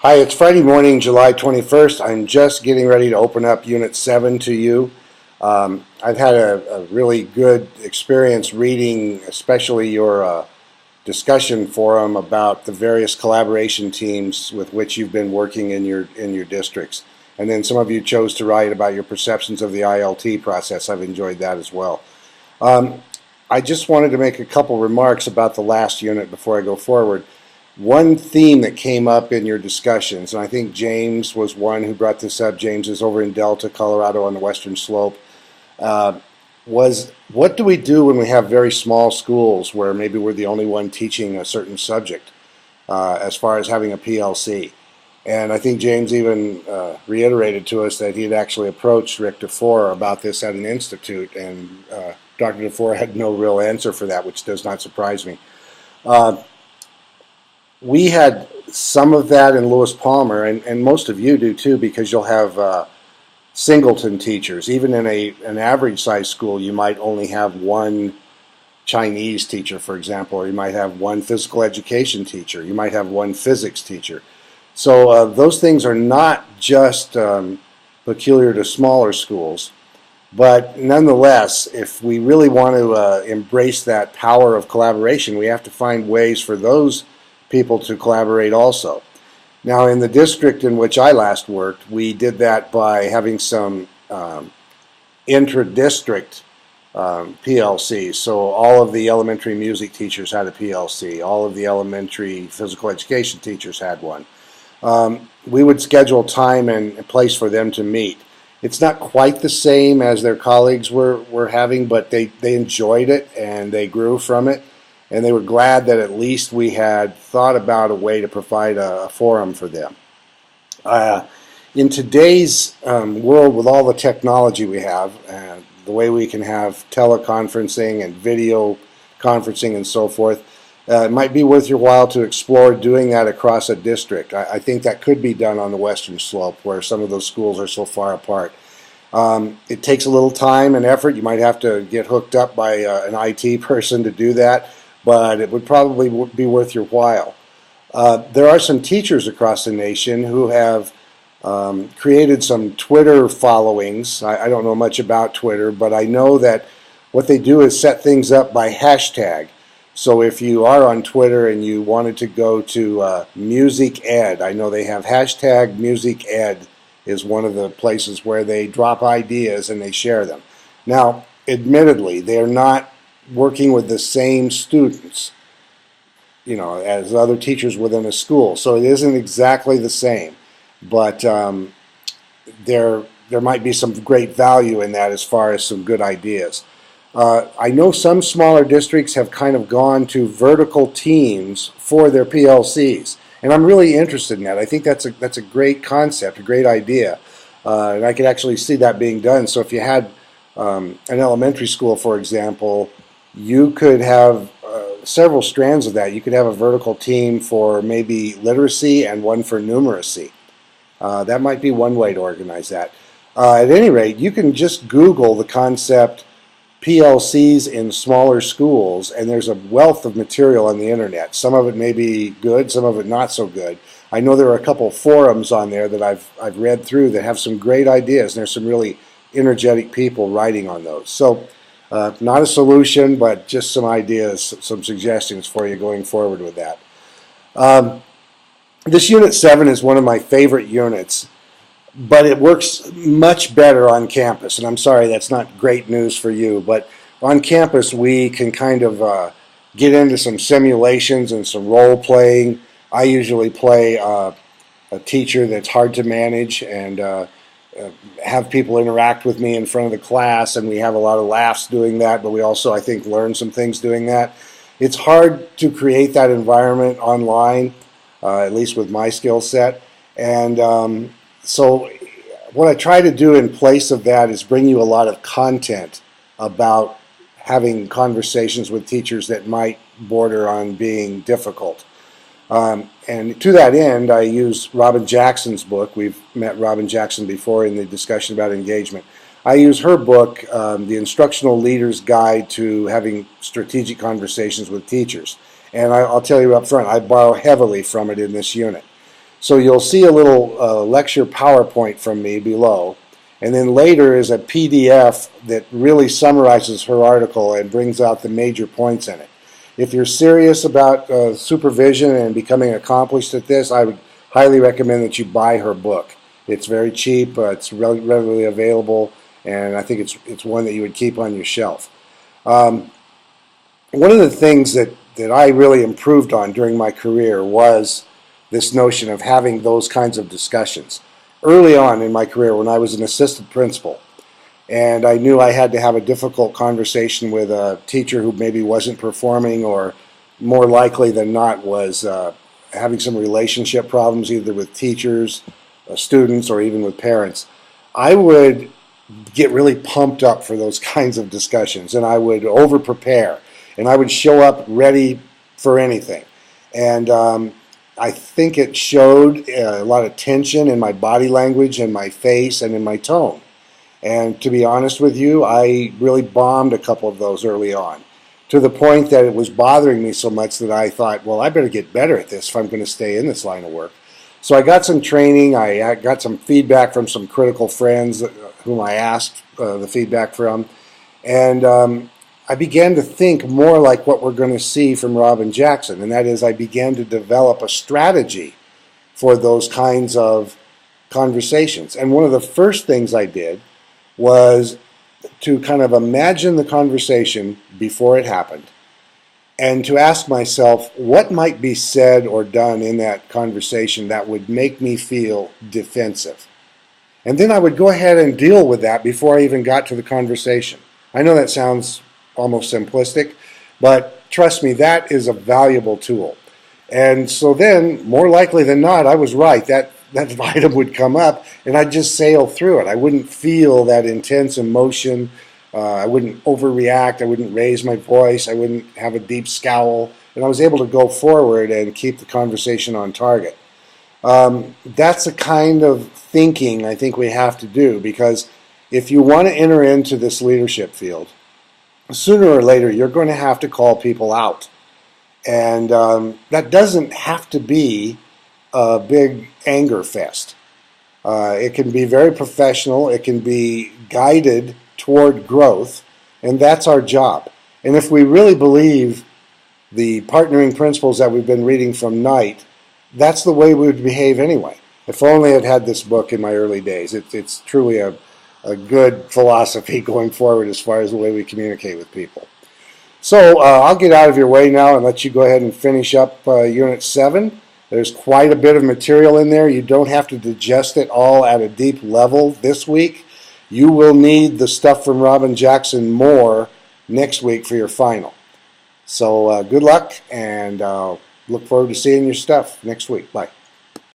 Hi, it's Friday morning, July 21st. I'm just getting ready to open up Unit 7 to you. I've had a really good experience reading, especially your discussion forum about the various collaboration teams with which you've been working in your districts. And then some of you chose to write about your perceptions of the ILT process. I've enjoyed that as well. I just wanted to make a couple remarks about the last unit before I go forward. One theme that came up in your discussions, and I think James was one who brought this up. James is over in Delta, Colorado on the western slope, was what do we do when we have very small schools where maybe we're the only one teaching a certain subject as far as having a PLC? And I think James even reiterated to us that he had actually approached Rick DeFore about this at an institute, and Dr. DeFore had no real answer for that, which does not surprise me. We had some of that in Lewis Palmer, and most of you do too, because you'll have singleton teachers. Even in an average size school, you might only have one Chinese teacher, for example, or you might have one physical education teacher. You might have one physics teacher. So those things are not just peculiar to smaller schools, but nonetheless, if we really want to embrace that power of collaboration, we have to find ways for those people to collaborate also. Now, in the district in which I last worked, we did that by having some intra-district PLCs. So all of the elementary music teachers had a PLC. All of the elementary physical education teachers had one. We would schedule time and place for them to meet. It's not quite the same as their colleagues were having, but they enjoyed it and they grew from it. And they were glad that at least we had thought about a way to provide a forum for them. In today's world, with all the technology we have, the way we can have teleconferencing and video conferencing and so forth, it might be worth your while to explore doing that across a district. I think that could be done on the western slope where some of those schools are so far apart. It takes a little time and effort. You might have to get hooked up by an IT person to do that, but it would probably be worth your while. There are some teachers across the nation who have created some Twitter followings. I don't know much about Twitter, but I know that what they do is set things up by hashtag. So if you are on Twitter and you wanted to go to Music Ed, I know they have hashtag Music Ed is one of the places where they drop ideas and they share them. Now, admittedly, they're not working with the same students, as other teachers within a school. So it isn't exactly the same, but there might be some great value in that as far as some good ideas. I know some smaller districts have kind of gone to vertical teams for their PLCs, and I'm really interested in that. I think that's a great concept, a great idea, and I could actually see that being done. So if you had an elementary school, for example, you could have several strands of that. You could have a vertical team for maybe literacy and one for numeracy. That might be one way to organize that. At any rate, you can just Google the concept PLCs in smaller schools, and there's a wealth of material on the internet. Some of it may be good, some of it not so good. I know there are a couple forums on there that I've read through that have some great ideas, and there's some really energetic people writing on those. So not a solution, but just some ideas, some suggestions for you going forward with that. This Unit 7 is one of my favorite units, but it works much better on campus. And I'm sorry, that's not great news for you, but on campus we can kind of get into some simulations and some role playing. I usually play a teacher that's hard to manage and have people interact with me in front of the class, and we have a lot of laughs doing that, but we also, I think, learn some things doing that. It's hard to create that environment online, at least with my skill set, and so what I try to do in place of that is bring you a lot of content about having conversations with teachers that might border on being difficult. And to that end, I use Robin Jackson's book. We've met Robin Jackson before in the discussion about engagement. I use her book, The Instructional Leader's Guide to Having Strategic Conversations with Teachers. And I'll tell you up front, I borrow heavily from it in this unit. So you'll see a little lecture PowerPoint from me below. And then later is a PDF that really summarizes her article and brings out the major points in it. If you're serious about supervision and becoming accomplished at this, I would highly recommend that you buy her book. It's very cheap, it's readily available, and I think it's one that you would keep on your shelf. One of the things that I really improved on during my career was this notion of having those kinds of discussions. Early on in my career, when I was an assistant principal, and I knew I had to have a difficult conversation with a teacher who maybe wasn't performing, or more likely than not was having some relationship problems either with teachers, students, or even with parents, I would get really pumped up for those kinds of discussions, and I would over-prepare, and I would show up ready for anything. And I think it showed a lot of tension in my body language and my face and in my tone. And to be honest with you, I really bombed a couple of those early on, to the point that it was bothering me so much that I thought, well, I better get better at this if I'm going to stay in this line of work. So I got some training, I got some feedback from some critical friends whom I asked the feedback from, and I began to think more like what we're going to see from Robin Jackson, and that is I began to develop a strategy for those kinds of conversations. And one of the first things I did was to kind of imagine the conversation before it happened, and to ask myself what might be said or done in that conversation that would make me feel defensive. And then I would go ahead and deal with that before I even got to the conversation. I know that sounds almost simplistic, but trust me, that is a valuable tool. And so then, more likely than not, I was right. That item would come up, and I'd just sail through it. I wouldn't feel that intense emotion. I wouldn't overreact. I wouldn't raise my voice. I wouldn't have a deep scowl. And I was able to go forward and keep the conversation on target. That's the kind of thinking I think we have to do, because if you want to enter into this leadership field, sooner or later you're going to have to call people out. And that doesn't have to be a big anger fest. It can be very professional. It can be guided toward growth, and that's our job. And if we really believe the partnering principles that we've been reading from Knight, that's the way we would behave anyway. If only I'd had this book in my early days. It's truly a good philosophy going forward as far as the way we communicate with people. So I'll get out of your way now and let you go ahead and finish up Unit 7. There's quite a bit of material in there. You don't have to digest it all at a deep level this week. You will need the stuff from Robin Jackson more next week for your final. So good luck, and look forward to seeing your stuff next week. Bye.